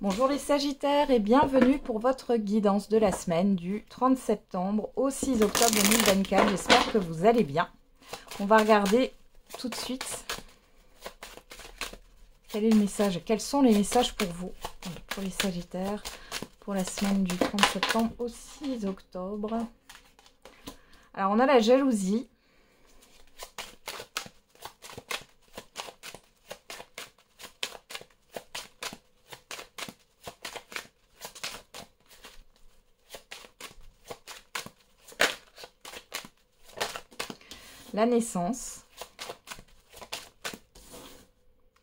Bonjour les Sagittaires et bienvenue pour votre guidance de la semaine du 30 septembre au 6 octobre 2024. J'espère que vous allez bien. On va regarder tout de suite quel est le message, quels sont les messages pour vous, pour les Sagittaires, pour la semaine du 30 septembre au 6 octobre. Alors on a la jalousie. La naissance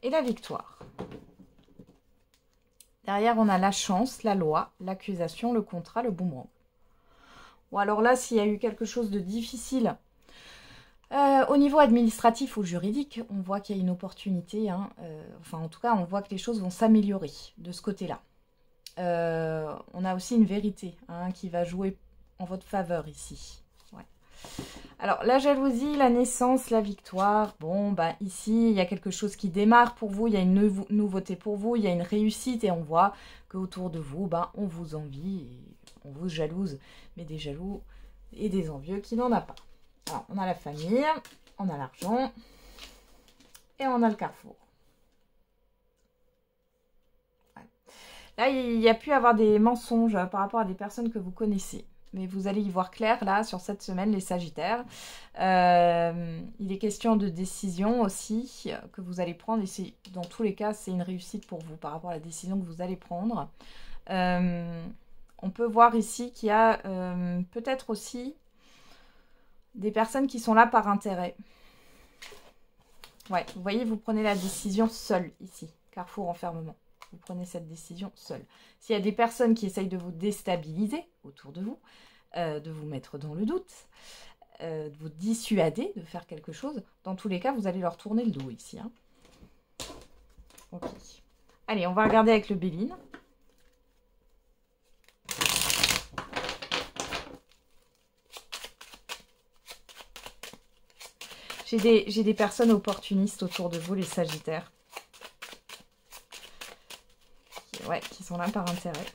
et la victoire. Derrière, on a la chance, la loi, l'accusation, le contrat, le boomerang. Bon, alors là, s'il y a eu quelque chose de difficile au niveau administratif ou juridique, on voit qu'il y a une opportunité. Enfin, en tout cas, on voit que les choses vont s'améliorer de ce côté-là. On a aussi une vérité qui va jouer en votre faveur ici. Ouais. Alors, la jalousie, la naissance, la victoire. Bon, bah ici, il y a quelque chose qui démarre pour vous. Il y a une nouveauté pour vous. Il y a une réussite. Et on voit qu'autour de vous, on vous envie. Et on vous jalouse. Mais des jaloux et des envieux qui n'en a pas. Alors, on a la famille. On a l'argent. Et on a le carrefour. Ouais. Là, il y a pu avoir des mensonges par rapport à des personnes que vous connaissez. Mais vous allez y voir clair, là, sur cette semaine, les Sagittaires. Il est question de décision aussi que vous allez prendre. Et dans tous les cas, c'est une réussite pour vous par rapport à la décision que vous allez prendre. On peut voir ici qu'il y a peut-être aussi des personnes qui sont là par intérêt. Ouais, vous voyez, vous prenez la décision seule ici. Carrefour enfermement. Vous prenez cette décision seule. S'il y a des personnes qui essayent de vous déstabiliser autour de vous, de vous mettre dans le doute, de vous dissuader de faire quelque chose, dans tous les cas, vous allez leur tourner le dos ici. Ok. Allez, on va regarder avec le Béline. J'ai des personnes opportunistes autour de vous, les Sagittaires. Qui sont là par intérêt,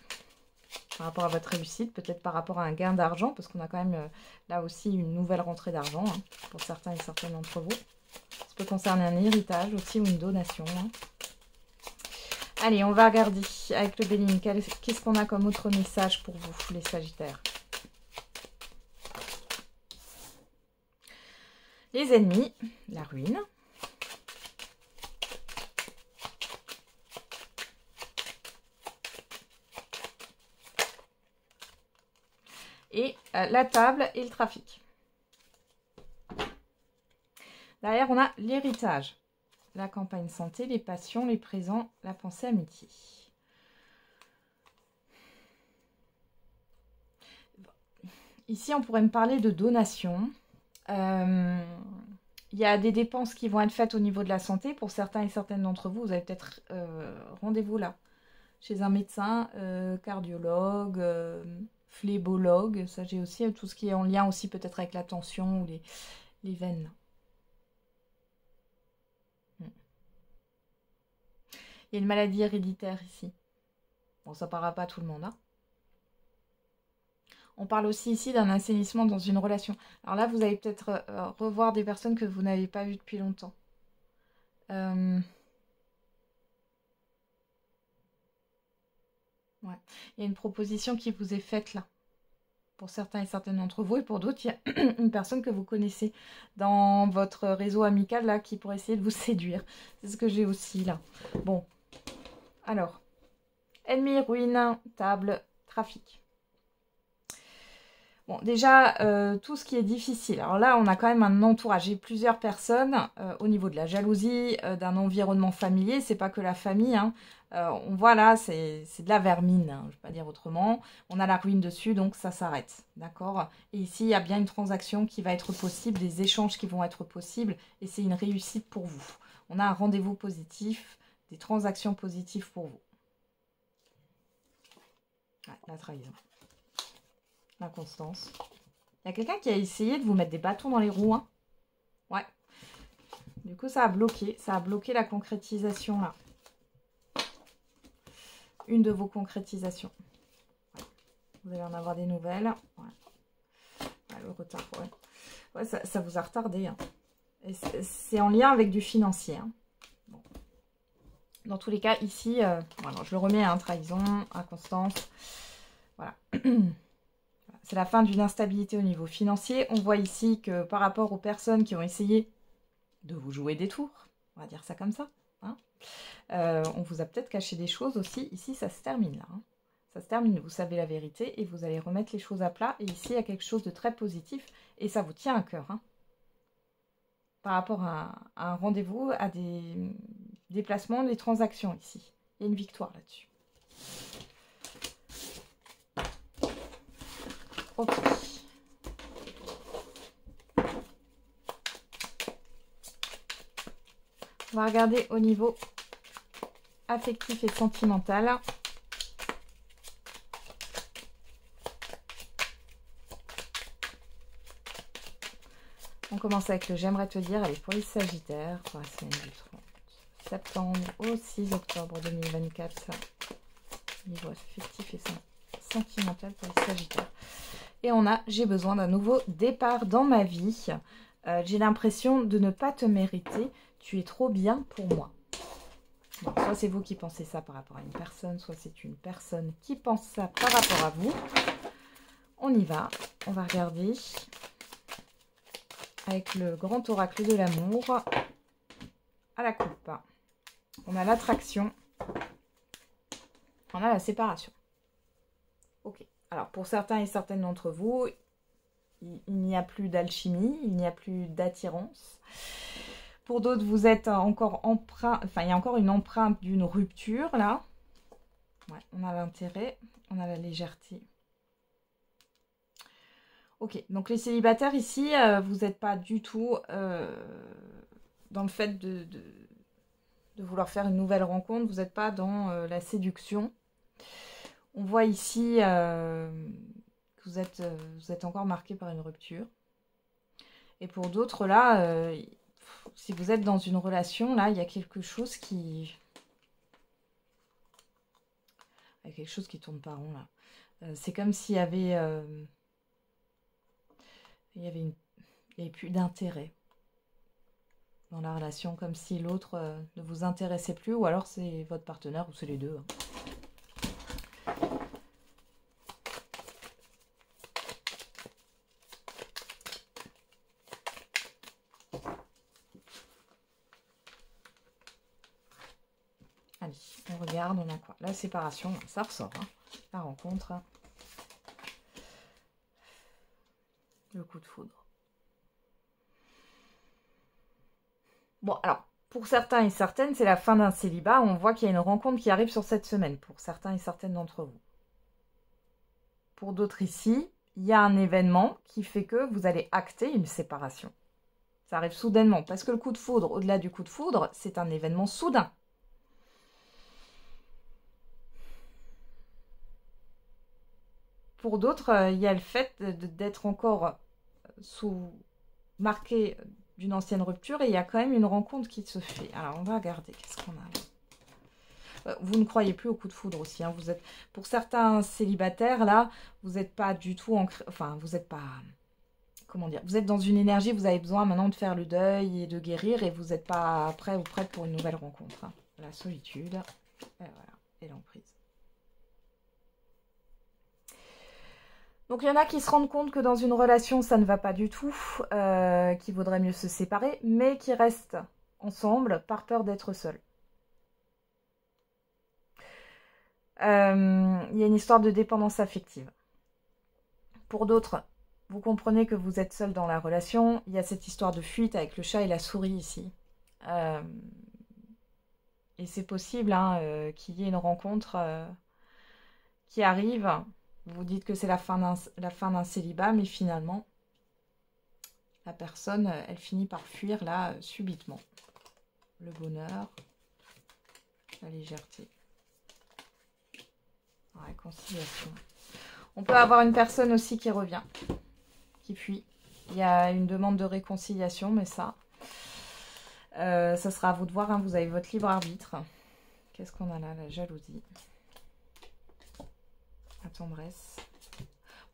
par rapport à votre réussite, peut-être par rapport à un gain d'argent, parce qu'on a quand même là aussi une nouvelle rentrée d'argent pour certains et certaines d'entre vous. Ça peut concerner un héritage aussi ou une donation. Allez, on va regarder avec le Béline, qu'est-ce qu'on a comme autre message pour vous, les Sagittaires. Les ennemis, la ruine. Et la table et le trafic. Derrière, on a l'héritage, la campagne santé, les passions, les présents, la pensée amitié. Ici, on pourrait me parler de donation. Il y a des dépenses qui vont être faites au niveau de la santé. Pour certains et certaines d'entre vous, vous avez peut-être rendez-vous là, chez un médecin, cardiologue, phlébologue, ça j'ai aussi tout ce qui est en lien aussi peut-être avec la tension ou les veines. Il y a une maladie héréditaire ici. Bon, ça ne parlera pas à tout le monde. On parle aussi ici d'un assainissement dans une relation. Alors là, vous allez peut-être revoir des personnes que vous n'avez pas vues depuis longtemps. Ouais. Il y a une proposition qui vous est faite là. Pour certains et certaines d'entre vous. Et pour d'autres, il y a une personne que vous connaissez dans votre réseau amical là qui pourrait essayer de vous séduire. C'est ce que j'ai aussi là. Bon. Alors. Ennemi, ruine, table, trafic. Bon, déjà, tout ce qui est difficile. Alors là, on a quand même un entourage. J'ai plusieurs personnes au niveau de la jalousie, d'un environnement familier. C'est pas que la famille. On voit là, c'est de la vermine. Je ne vais pas dire autrement. On a la ruine dessus, donc ça s'arrête. D'accord? Et ici, il y a bien une transaction qui va être possible, des échanges qui vont être possibles. Et c'est une réussite pour vous. On a un rendez-vous positif, des transactions positives pour vous. Ouais, la trahison. L'inconstance. Il y a quelqu'un qui a essayé de vous mettre des bâtons dans les roues. Ouais. Du coup, ça a bloqué. Ça a bloqué la concrétisation là. une de vos concrétisations. Vous allez en avoir des nouvelles. Le retard, ça vous a retardé. Hein. C'est en lien avec du financier. Hein. Bon. Dans tous les cas, ici, voilà, je le remets à trahison, inconstance. Voilà. C'est la fin d'une instabilité au niveau financier. On voit ici que par rapport aux personnes qui ont essayé de vous jouer des tours, on va dire ça comme ça, hein, on vous a peut-être caché des choses aussi. Ici, ça se termine là. Hein. Ça se termine, vous savez la vérité et vous allez remettre les choses à plat. Et ici, il y a quelque chose de très positif et ça vous tient à cœur. Hein. Par rapport à un rendez-vous, à des déplacements, des transactions ici. Il y a une victoire là-dessus. Ok. On va regarder au niveau affectif et sentimental. On commence avec le j'aimerais te dire. Allez, pour les Sagittaires, pour la semaine du 30 septembre au 6 octobre 2024. Niveau affectif et sentimental pour les Sagittaires. Et on a, j'ai besoin d'un nouveau départ dans ma vie. J'ai l'impression de ne pas te mériter. Tu es trop bien pour moi. Bon, soit c'est vous qui pensez ça par rapport à une personne, soit c'est une personne qui pense ça par rapport à vous. On y va. On va regarder avec le grand oracle de l'amour à la coupe. On a l'attraction. On a la séparation. Ok. Alors, pour certains et certaines d'entre vous, il n'y a plus d'alchimie, il n'y a plus d'attirance. Pour d'autres, vous êtes encore empreint, enfin, il y a encore une empreinte d'une rupture, là. Ouais, on a l'intérêt, on a la légèreté. Ok, donc les célibataires ici, vous n'êtes pas du tout dans le fait de vouloir faire une nouvelle rencontre. Vous n'êtes pas dans la séduction. On voit ici que vous êtes encore marqué par une rupture. Et pour d'autres, là, si vous êtes dans une relation, là, il y a quelque chose qui... Il y a quelque chose qui tourne pas rond, là. C'est comme s'il y avait... il y avait plus d'intérêt dans la relation, comme si l'autre ne vous intéressait plus, ou alors c'est votre partenaire, ou c'est les deux. Hein. Allez, on regarde, on a quoi? La séparation, ça ressort. Hein. La rencontre. Le coup de foudre. Bon, alors, pour certains et certaines, c'est la fin d'un célibat. On voit qu'il y a une rencontre qui arrive sur cette semaine, pour certains et certaines d'entre vous. Pour d'autres ici, il y a un événement qui fait que vous allez acter une séparation. Ça arrive soudainement, parce que le coup de foudre, au-delà du coup de foudre, c'est un événement soudain. Pour d'autres, il y a le fait d'être encore marqué d'une ancienne rupture et il y a quand même une rencontre qui se fait. Alors, on va regarder. Qu'est-ce qu'on a là? Vous ne croyez plus au coup de foudre aussi. Hein. Vous êtes, pour certains célibataires, là, vous n'êtes pas du tout... Enfin, vous n'êtes pas... Comment dire? Vous êtes dans une énergie, vous avez besoin maintenant de faire le deuil et de guérir et vous n'êtes pas prêt ou prête pour une nouvelle rencontre. Hein. La solitude. Et voilà. Et l'emprise. Donc, il y en a qui se rendent compte que dans une relation, ça ne va pas du tout, qu'il vaudrait mieux se séparer, mais qui restent ensemble par peur d'être seuls. Il y a une histoire de dépendance affective. Pour d'autres, vous comprenez que vous êtes seul dans la relation. Il y a cette histoire de fuite avec le chat et la souris ici. Et c'est possible hein, qu'il y ait une rencontre qui arrive... Vous dites que c'est la fin d'un célibat, mais finalement, la personne, elle finit par fuir là, subitement. Le bonheur, la légèreté, la réconciliation. On peut avoir une personne aussi qui revient, qui fuit. Il y a une demande de réconciliation, mais ça sera à vous de voir. Hein, vous avez votre libre arbitre. Qu'est-ce qu'on a là? La jalousie. tendresse.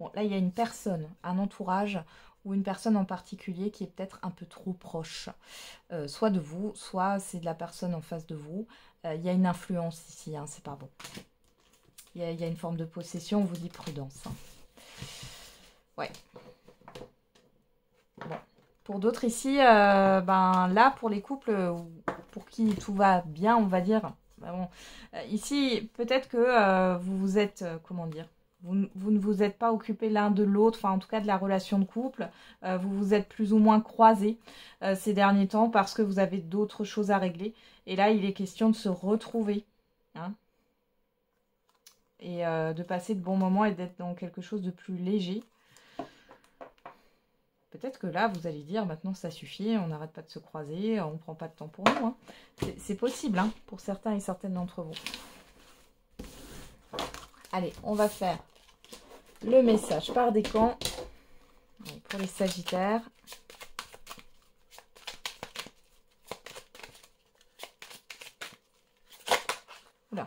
Bon, là, il y a une personne, un entourage ou une personne en particulier qui est peut-être un peu trop proche, soit de vous, soit c'est de la personne en face de vous. Il y a une influence ici, hein, c'est pas bon. Il y a une forme de possession, on vous dit prudence. Hein. Ouais. Bon. Pour d'autres ici, ben là, pour les couples pour qui tout va bien, on va dire. Ben bon, ici, peut-être que vous vous êtes, comment dire, vous ne vous êtes pas occupé l'un de l'autre, enfin en tout cas de la relation de couple. Vous vous êtes plus ou moins croisés ces derniers temps parce que vous avez d'autres choses à régler. Et là, il est question de se retrouver. Hein, et de passer de bons moments et d'être dans quelque chose de plus léger. Peut-être que là, vous allez dire, maintenant ça suffit, on n'arrête pas de se croiser, on ne prend pas de temps pour nous. Hein. C'est possible, hein, pour certains et certaines d'entre vous. Allez, on va faire le message par décan pour les Sagittaires. Oula,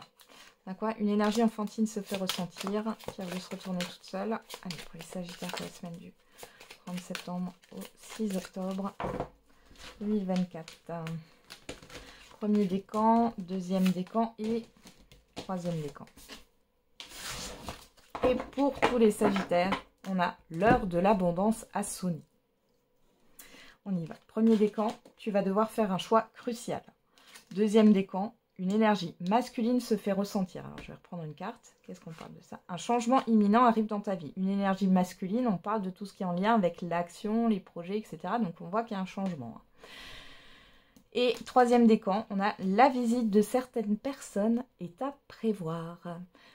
quoi, une énergie enfantine se fait ressentir, qui va se retourner toute seule. Allez, pour les Sagittaires, pour la semaine du 30 septembre au 6 octobre 2024. Premier décan, deuxième décan et troisième décan. Et pour tous les Sagittaires, on a l'heure de l'abondance à sonner. On y va. Premier décan, tu vas devoir faire un choix crucial. Deuxième décan, une énergie masculine se fait ressentir. Alors, je vais reprendre une carte. Qu'est-ce qu'on parle de ça? Un changement imminent arrive dans ta vie. Une énergie masculine, on parle de tout ce qui est en lien avec l'action, les projets, etc. Donc, on voit qu'il y a un changement. Et troisième décan, on a la visite de certaines personnes est à prévoir.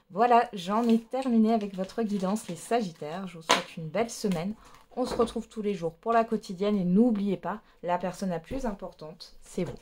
Voilà, j'en ai terminé avec votre guidance, les Sagittaires. Je vous souhaite une belle semaine. On se retrouve tous les jours pour la quotidienne. Et n'oubliez pas, la personne la plus importante, c'est vous.